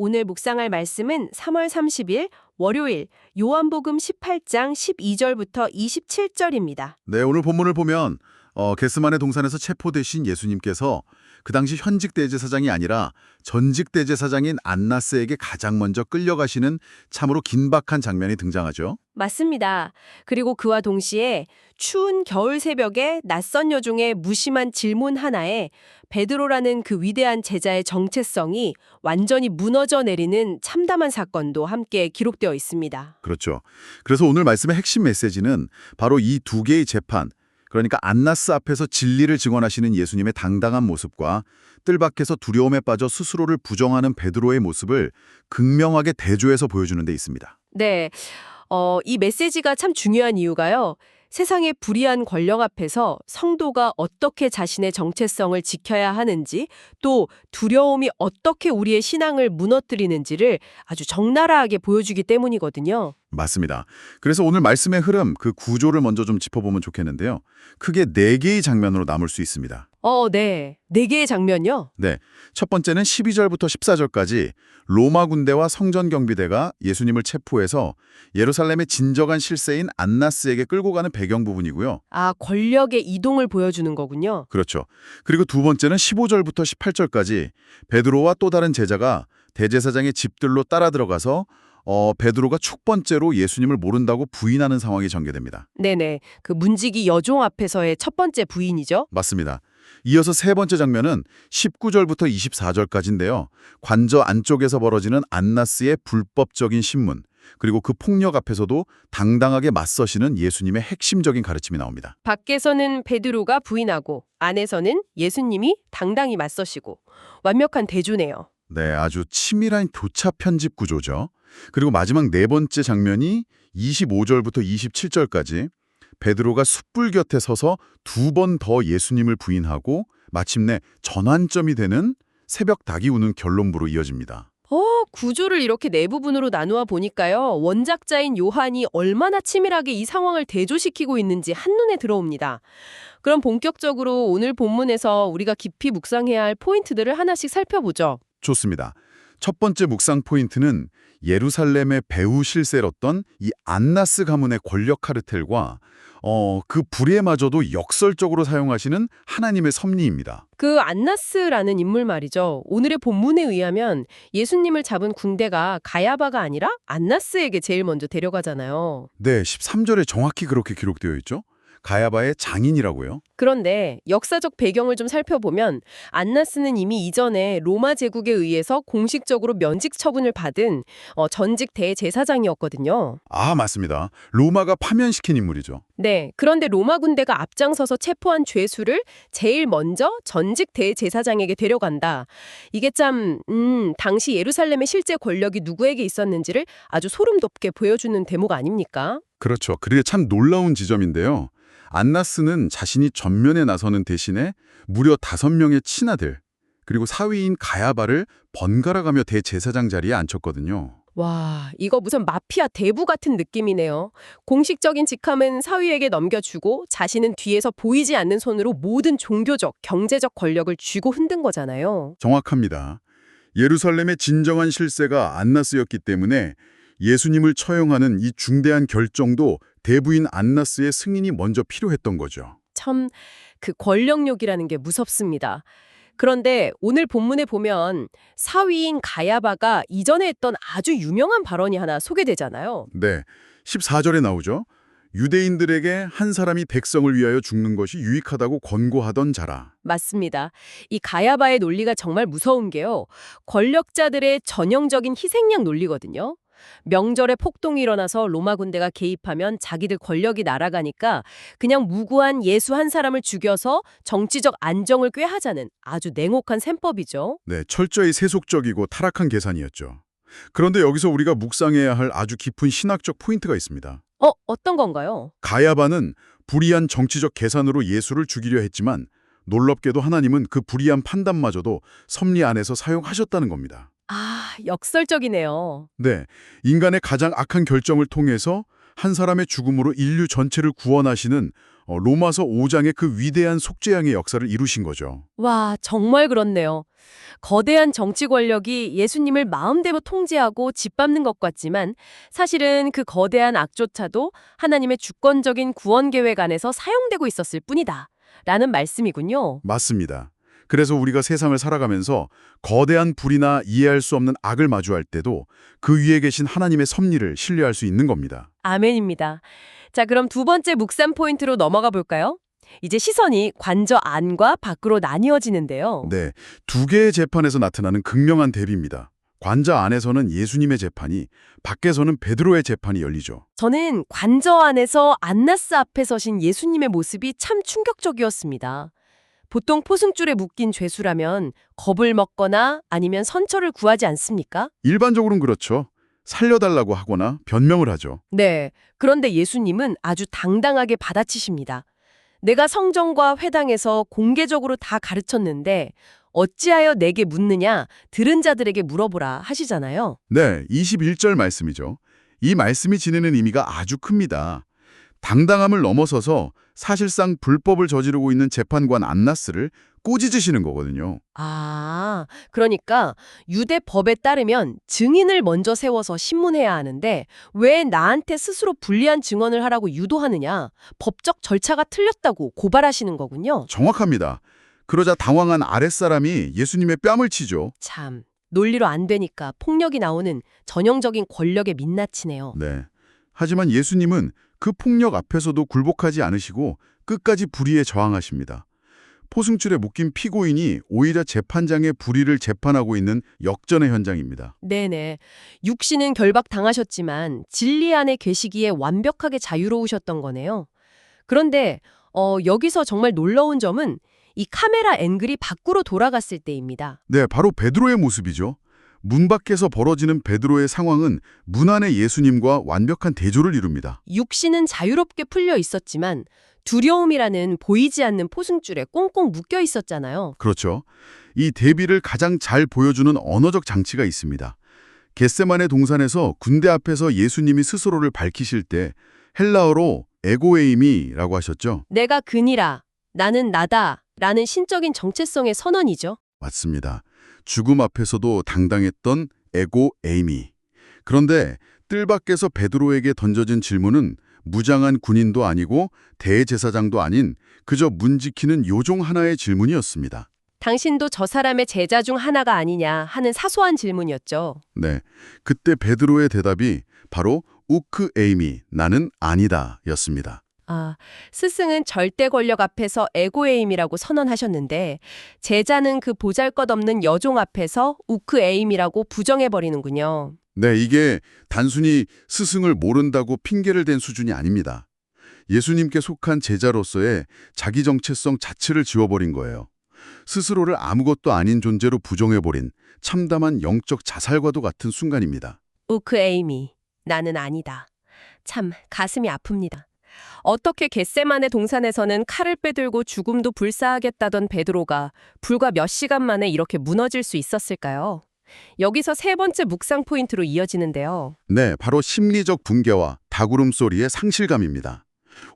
오늘 묵상할 말씀은 3월 30일 월요일 요한복음 18장 12절부터 27절입니다. 네, 오늘 본문을 보면 겟스만의 동산에서 체포되신 예수님께서 그 당시 현직 대제사장이 아니라 전직 대제사장인 안나스에게 가장 먼저 끌려가시는 참으로 긴박한 장면이 등장하죠. 맞습니다. 그리고 그와 동시에 추운 겨울 새벽에 낯선 여종의 무심한 질문 하나에 베드로라는 그 위대한 제자의 정체성이 완전히 무너져 내리는 참담한 사건도 함께 기록되어 있습니다. 그렇죠. 그래서 오늘 말씀의 핵심 메시지는 바로 이 두 개의 재판, 그러니까 안나스 앞에서 진리를 증언하시는 예수님의 당당한 모습과 뜰 밖에서 두려움에 빠져 스스로를 부정하는 베드로의 모습을 극명하게 대조해서 보여주는 데 있습니다. 네, 이 메시지가 참 중요한 이유가요. 세상의 불의한 권력 앞에서 성도가 어떻게 자신의 정체성을 지켜야 하는지, 또 두려움이 어떻게 우리의 신앙을 무너뜨리는지를 아주 적나라하게 보여주기 때문이거든요. 맞습니다. 그래서 오늘 말씀의 흐름, 그 구조를 먼저 좀 짚어보면 좋겠는데요. 크게 네 개의 장면으로 나눌 수 있습니다. 네. 네 개의 장면요? 네, 첫 번째는 12절부터 14절까지 로마 군대와 성전 경비대가 예수님을 체포해서 예루살렘의 진정한 실세인 안나스에게 끌고 가는 배경 부분이고요. 아, 권력의 이동을 보여주는 거군요. 그렇죠. 그리고 두 번째는 15절부터 18절까지 베드로와 또 다른 제자가 대제사장의 집들로 따라 들어가서 베드로가 첫 번째로 예수님을 모른다고 부인하는 상황이 전개됩니다. 네네. 그 문지기 여종 앞에서의 첫 번째 부인이죠? 맞습니다. 이어서 세 번째 장면은 19절부터 24절까지인데요. 관저 안쪽에서 벌어지는 안나스의 불법적인 신문, 그리고 그 폭력 앞에서도 당당하게 맞서시는 예수님의 핵심적인 가르침이 나옵니다. 밖에서는 베드로가 부인하고 안에서는 예수님이 당당히 맞서시고 완벽한 대조네요. 네, 아주 치밀한 교차 편집 구조죠. 그리고 마지막 네 번째 장면이 25절부터 27절까지 베드로가 숯불 곁에 서서 두 번 더 예수님을 부인하고 마침내 전환점이 되는 새벽 닭이 우는 결론부로 이어집니다. 구조를 이렇게 네 부분으로 나누어 보니까요. 원작자인 요한이 얼마나 치밀하게 이 상황을 대조시키고 있는지 한눈에 들어옵니다. 그럼 본격적으로 오늘 본문에서 우리가 깊이 묵상해야 할 포인트들을 하나씩 살펴보죠. 좋습니다. 첫 번째 묵상 포인트는 예루살렘의 배후 실세였던 이 안나스 가문의 권력 카르텔과 그 불의마저도 역설적으로 사용하시는 하나님의 섭리입니다. 그 안나스라는 인물 말이죠. 오늘의 본문에 의하면 예수님을 잡은 군대가 가야바가 아니라 안나스에게 제일 먼저 데려가잖아요. 네, 13절에 정확히 그렇게 기록되어 있죠. 가야바의 장인이라고요. 그런데 역사적 배경을 좀 살펴보면 안나스는 이미 이전에 로마 제국에 의해서 공식적으로 면직 처분을 받은 전직 대제사장이었거든요. 아, 맞습니다. 로마가 파면시킨 인물이죠. 네, 그런데 로마 군대가 앞장서서 체포한 죄수를 제일 먼저 전직 대제사장에게 데려간다. 이게 참 당시 예루살렘의 실제 권력이 누구에게 있었는지를 아주 소름 돋게 보여주는 대목 아닙니까? 그렇죠. 그게 참 놀라운 지점인데요. 안나스는 자신이 전면에 나서는 대신에 무려 5명의 친아들, 그리고 사위인 가야바를 번갈아가며 대제사장 자리에 앉혔거든요. 와, 이거 무슨 마피아 대부 같은 느낌이네요. 공식적인 직함은 사위에게 넘겨주고 자신은 뒤에서 보이지 않는 손으로 모든 종교적, 경제적 권력을 쥐고 흔든 거잖아요. 정확합니다. 예루살렘의 진정한 실세가 안나스였기 때문에 예수님을 처형하는 이 중대한 결정도 대부인 안나스의 승인이 먼저 필요했던 거죠. 참, 그 권력욕이라는 게 무섭습니다. 그런데 오늘 본문에 보면 사위인 가야바가 이전에 했던 아주 유명한 발언이 하나 소개되잖아요. 네, 14절에 나오죠. 유대인들에게 한 사람이 백성을 위하여 죽는 것이 유익하다고 권고하던 자라. 맞습니다. 이 가야바의 논리가 정말 무서운 게요. 권력자들의 전형적인 희생양 논리거든요. 명절에 폭동이 일어나서 로마 군대가 개입하면 자기들 권력이 날아가니까 그냥 무고한 예수 한 사람을 죽여서 정치적 안정을 꾀하자는 아주 냉혹한 셈법이죠. 네, 철저히 세속적이고 타락한 계산이었죠. 그런데 여기서 우리가 묵상해야 할 아주 깊은 신학적 포인트가 있습니다. 어떤 건가요? 가야바는 불의한 정치적 계산으로 예수를 죽이려 했지만 놀랍게도 하나님은 그 불의한 판단마저도 섭리 안에서 사용하셨다는 겁니다. 아, 역설적이네요. 네, 인간의 가장 악한 결정을 통해서 한 사람의 죽음으로 인류 전체를 구원하시는 로마서 5장의 그 위대한 속죄양의 역사를 이루신 거죠. 와, 정말 그렇네요. 거대한 정치 권력이 예수님을 마음대로 통제하고 짓밟는 것 같지만 사실은 그 거대한 악조차도 하나님의 주권적인 구원 계획 안에서 사용되고 있었을 뿐이다. 라는 말씀이군요. 맞습니다. 그래서 우리가 세상을 살아가면서 거대한 불이나 이해할 수 없는 악을 마주할 때도 그 위에 계신 하나님의 섭리를 신뢰할 수 있는 겁니다. 아멘입니다. 자, 그럼 두 번째 묵상 포인트로 넘어가 볼까요? 이제 시선이 관저 안과 밖으로 나뉘어지는데요. 네, 두 개의 재판에서 나타나는 극명한 대비입니다. 관자 안에서는 예수님의 재판이, 밖에서는 베드로의 재판이 열리죠. 저는 관저 안에서 안나스 앞에 서신 예수님의 모습이 참 충격적이었습니다. 보통 포승줄에 묶인 죄수라면 겁을 먹거나 아니면 선처를 구하지 않습니까? 일반적으로는 그렇죠. 살려달라고 하거나 변명을 하죠. 네. 그런데 예수님은 아주 당당하게 받아치십니다. 내가 성전과 회당에서 공개적으로 다 가르쳤는데 어찌하여 내게 묻느냐? 들은 자들에게 물어보라 하시잖아요. 네, 21절 말씀이죠. 이 말씀이 지니는 의미가 아주 큽니다. 당당함을 넘어서서 사실상 불법을 저지르고 있는 재판관 안나스를 꾸짖으시는 거거든요. 아, 그러니까 유대 법에 따르면 증인을 먼저 세워서 신문해야 하는데 왜 나한테 스스로 불리한 증언을 하라고 유도하느냐? 법적 절차가 틀렸다고 고발하시는 거군요. 정확합니다. 그러자 당황한 아랫사람이 예수님의 뺨을 치죠. 참, 논리로 안 되니까 폭력이 나오는 전형적인 권력의 민낯이네요. 네. 하지만 예수님은 그 폭력 앞에서도 굴복하지 않으시고 끝까지 불의에 저항하십니다. 포승줄에 묶인 피고인이 오히려 재판장의 불의를 재판하고 있는 역전의 현장입니다. 네네. 육신은 결박당하셨지만 진리 안에 계시기에 완벽하게 자유로우셨던 거네요. 그런데 여기서 정말 놀라운 점은 이 카메라 앵글이 밖으로 돌아갔을 때입니다. 네, 바로 베드로의 모습이죠. 문 밖에서 벌어지는 베드로의 상황은 문 안의 예수님과 완벽한 대조를 이룹니다. 육신은 자유롭게 풀려 있었지만 두려움이라는 보이지 않는 포승줄에 꽁꽁 묶여 있었잖아요. 그렇죠. 이 대비를 가장 잘 보여주는 언어적 장치가 있습니다. 겟세마네 동산에서 군대 앞에서 예수님이 스스로를 밝히실 때 헬라어로 에고에이미라고 하셨죠? 내가 그니라, 나는 나다 라는 신적인 정체성의 선언이죠. 맞습니다. 죽음 앞에서도 당당했던 에고에이미. 그런데 뜰 밖에서 베드로에게 던져진 질문은 무장한 군인도 아니고 대제사장도 아닌 그저 문 지키는 요종 하나의 질문이었습니다. 당신도 저 사람의 제자 중 하나가 아니냐 하는 사소한 질문이었죠. 네, 그때 베드로의 대답이 바로 우크에이미, 나는 아니다 였습니다. 아, 스승은 절대 권력 앞에서 에고에임이라고 선언하셨는데 제자는 그 보잘것없는 여종 앞에서 우크에임이라고 부정해버리는군요. 네, 이게 단순히 스승을 모른다고 핑계를 댄 수준이 아닙니다. 예수님께 속한 제자로서의 자기 정체성 자체를 지워버린 거예요. 스스로를 아무것도 아닌 존재로 부정해버린 참담한 영적 자살과도 같은 순간입니다. 우크에임이, 나는 아니다. 참 가슴이 아픕니다. 어떻게 겟세마네 동산에서는 칼을 빼들고 죽음도 불사하겠다던 베드로가 불과 몇 시간 만에 이렇게 무너질 수 있었을까요? 여기서 세 번째 묵상 포인트로 이어지는데요. 네, 바로 심리적 붕괴와 닭울음 소리의 상실감입니다.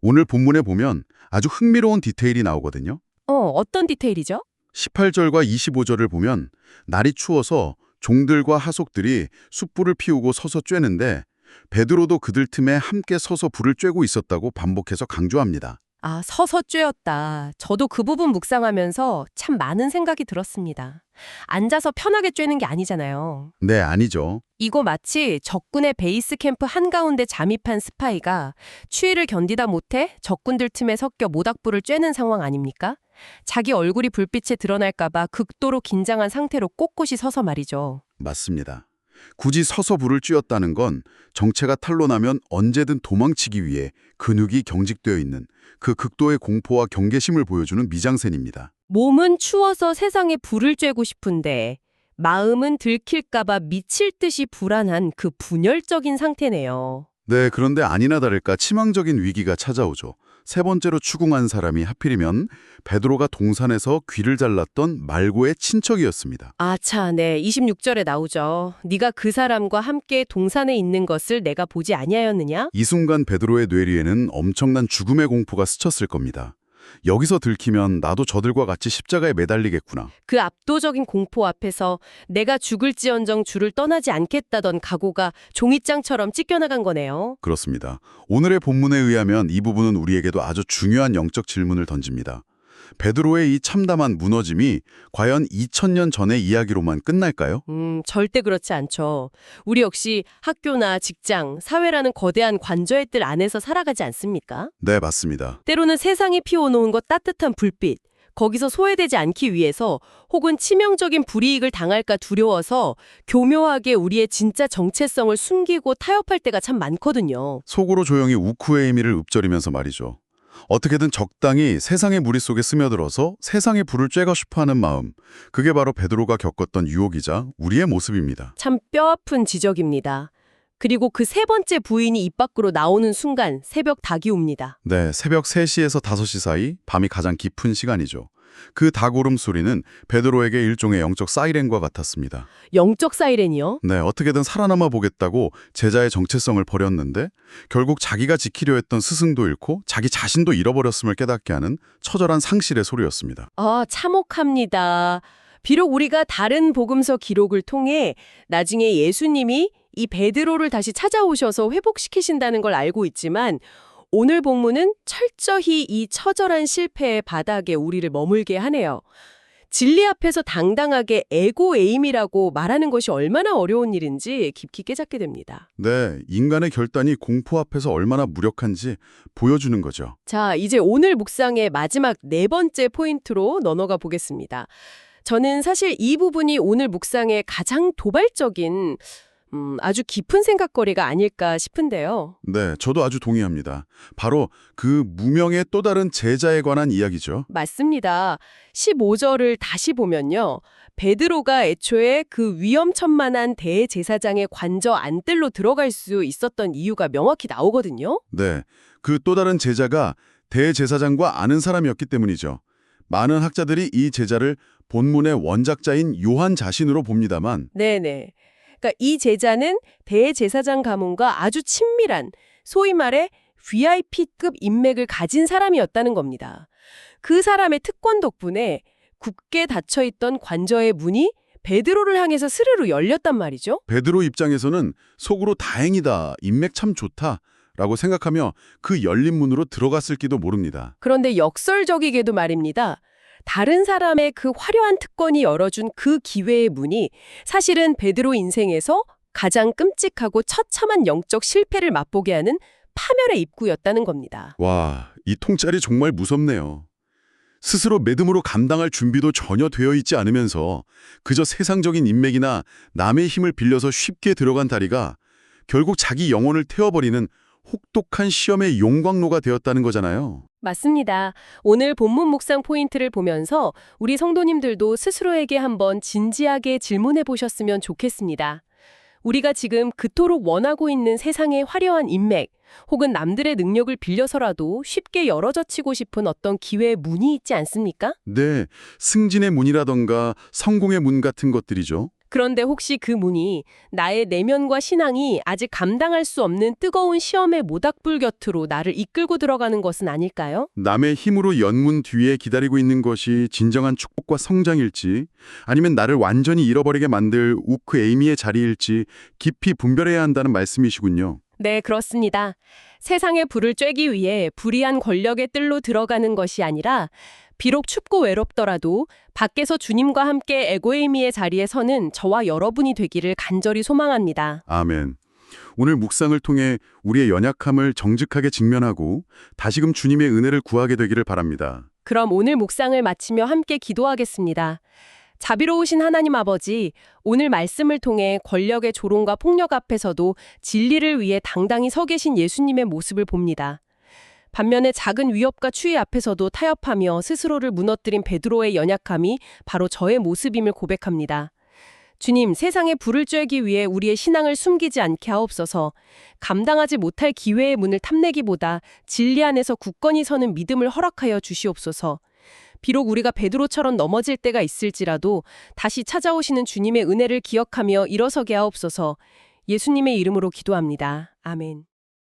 오늘 본문에 보면 아주 흥미로운 디테일이 나오거든요. 어떤 디테일이죠? 18절과 25절을 보면 날이 추워서 종들과 하속들이 숯불을 피우고 서서 쬐는데 베드로도 그들 틈에 함께 서서 불을 쬐고 있었다고 반복해서 강조합니다. 아, 서서 쬐었다. 저도 그 부분 묵상하면서 참 많은 생각이 들었습니다. 앉아서 편하게 쬐는 게 아니잖아요. 네, 아니죠. 이거 마치 적군의 베이스 캠프 한가운데 잠입한 스파이가 추위를 견디다 못해 적군들 틈에 섞여 모닥불을 쬐는 상황 아닙니까? 자기 얼굴이 불빛에 드러날까봐 극도로 긴장한 상태로 꼿꼿이 서서 말이죠. 맞습니다. 굳이 서서 불을 쬐었다는 건 정체가 탄로나면 언제든 도망치기 위해 근육이 경직되어 있는 그 극도의 공포와 경계심을 보여주는 미장센입니다. 몸은 추워서 세상에 불을 쬐고 싶은데 마음은 들킬까봐 미칠 듯이 불안한 그 분열적인 상태네요. 네, 그런데 아니나 다를까 치명적인 위기가 찾아오죠. 세 번째로 추궁한 사람이 하필이면 베드로가 동산에서 귀를 잘랐던 말고의 친척이었습니다. 아차, 네. 26절에 나오죠. 네가 그 사람과 함께 동산에 있는 것을 내가 보지 아니하였느냐? 이 순간 베드로의 뇌리에는 엄청난 죽음의 공포가 스쳤을 겁니다. 여기서 들키면 나도 저들과 같이 십자가에 매달리겠구나. 그 압도적인 공포 앞에서 내가 죽을지언정 주를 떠나지 않겠다던 각오가 종이장처럼 찢겨나간 거네요. 그렇습니다. 오늘의 본문에 의하면 이 부분은 우리에게도 아주 중요한 영적 질문을 던집니다. 베드로의 이 참담한 무너짐이 과연 2000년 전의 이야기로만 끝날까요? 절대 그렇지 않죠. 우리 역시 학교나 직장, 사회라는 거대한 관저의 뜰 안에서 살아가지 않습니까? 네, 맞습니다. 때로는 세상이 피워놓은 것 따뜻한 불빛, 거기서 소외되지 않기 위해서 혹은 치명적인 불이익을 당할까 두려워서 교묘하게 우리의 진짜 정체성을 숨기고 타협할 때가 참 많거든요. 속으로 조용히 우쿠의 의미를 읊조리면서 말이죠. 어떻게든 적당히 세상의 무리 속에 스며들어서 세상의 불을 쬐고 싶어하는 마음, 그게 바로 베드로가 겪었던 유혹이자 우리의 모습입니다. 참 뼈아픈 지적입니다. 그리고 그 세 번째 부인이 입 밖으로 나오는 순간 새벽 닭이 옵니다. 네, 새벽 3시에서 5시 사이 밤이 가장 깊은 시간이죠. 그 닭 울음소리는 베드로에게 일종의 영적 사이렌과 같았습니다. 영적 사이렌이요? 네, 어떻게든 살아남아 보겠다고 제자의 정체성을 버렸는데 결국 자기가 지키려 했던 스승도 잃고 자기 자신도 잃어버렸음을 깨닫게 하는 처절한 상실의 소리였습니다. 아, 참혹합니다. 비록 우리가 다른 복음서 기록을 통해 나중에 예수님이 이 베드로를 다시 찾아오셔서 회복시키신다는 걸 알고 있지만 오늘 본문은 철저히 이 처절한 실패의 바닥에 우리를 머물게 하네요. 진리 앞에서 당당하게 에고에임이라고 말하는 것이 얼마나 어려운 일인지 깊이 깨닫게 됩니다. 네, 인간의 결단이 공포 앞에서 얼마나 무력한지 보여주는 거죠. 자, 이제 오늘 묵상의 마지막 네 번째 포인트로 넘어가 보겠습니다. 저는 사실 이 부분이 오늘 묵상의 가장 도발적인 아주 깊은 생각거리가 아닐까 싶은데요. 네, 저도 아주 동의합니다. 바로 그 무명의 또 다른 제자에 관한 이야기죠. 맞습니다. 15절을 다시 보면요. 베드로가 애초에 그 위험천만한 대제사장의 관저 안뜰로 들어갈 수 있었던 이유가 명확히 나오거든요. 네, 그 또 다른 제자가 대제사장과 아는 사람이었기 때문이죠. 많은 학자들이 이 제자를 본문의 원작자인 요한 자신으로 봅니다만 네네. 그러니까 이 제자는 대제사장 가문과 아주 친밀한 소위 말해 VIP급 인맥을 가진 사람이었다는 겁니다. 그 사람의 특권 덕분에 굳게 닫혀있던 관저의 문이 베드로를 향해서 스르르 열렸단 말이죠. 베드로 입장에서는 속으로 다행이다, 인맥 참 좋다 라고 생각하며 그 열린 문으로 들어갔을지도 모릅니다. 그런데 역설적이게도 말입니다. 다른 사람의 그 화려한 특권이 열어준 그 기회의 문이 사실은 베드로 인생에서 가장 끔찍하고 처참한 영적 실패를 맛보게 하는 파멸의 입구였다는 겁니다. 와, 이 통찰이 정말 무섭네요. 스스로 믿음으로 감당할 준비도 전혀 되어 있지 않으면서 그저 세상적인 인맥이나 남의 힘을 빌려서 쉽게 들어간 다리가 결국 자기 영혼을 태워버리는 혹독한 시험의 용광로가 되었다는 거잖아요. 맞습니다. 오늘 본문 묵상 포인트를 보면서 우리 성도님들도 스스로에게 한번 진지하게 질문해 보셨으면 좋겠습니다. 우리가 지금 그토록 원하고 있는 세상의 화려한 인맥, 혹은 남들의 능력을 빌려서라도 쉽게 열어젖히고 싶은 어떤 기회의 문이 있지 않습니까? 네, 승진의 문이라던가 성공의 문 같은 것들이죠. 그런데 혹시 그 문이 나의 내면과 신앙이 아직 감당할 수 없는 뜨거운 시험의 모닥불 곁으로 나를 이끌고 들어가는 것은 아닐까요? 남의 힘으로 연문 뒤에 기다리고 있는 것이 진정한 축복과 성장일지 아니면 나를 완전히 잃어버리게 만들 우크 에이미의 자리일지 깊이 분별해야 한다는 말씀이시군요. 네, 그렇습니다. 세상의 불을 쬐기 위해 불의한 권력의 뜰로 들어가는 것이 아니라 비록 춥고 외롭더라도 밖에서 주님과 함께 에고에이미의 자리에 서는 저와 여러분이 되기를 간절히 소망합니다. 아멘. 오늘 묵상을 통해 우리의 연약함을 정직하게 직면하고 다시금 주님의 은혜를 구하게 되기를 바랍니다. 그럼 오늘 묵상을 마치며 함께 기도하겠습니다. 자비로우신 하나님 아버지, 오늘 말씀을 통해 권력의 조롱과 폭력 앞에서도 진리를 위해 당당히 서 계신 예수님의 모습을 봅니다. 반면에 작은 위협과 추위 앞에서도 타협하며 스스로를 무너뜨린 베드로의 연약함이 바로 저의 모습임을 고백합니다. 주님, 세상에 불을 쬐기 위해 우리의 신앙을 숨기지 않게 하옵소서. 감당하지 못할 기회의 문을 탐내기보다 진리 안에서 굳건히 서는 믿음을 허락하여 주시옵소서. 비록 우리가 베드로처럼 넘어질 때가 있을지라도 다시 찾아오시는 주님의 은혜를 기억하며 일어서게 하옵소서. 예수님의 이름으로 기도합니다. 아멘.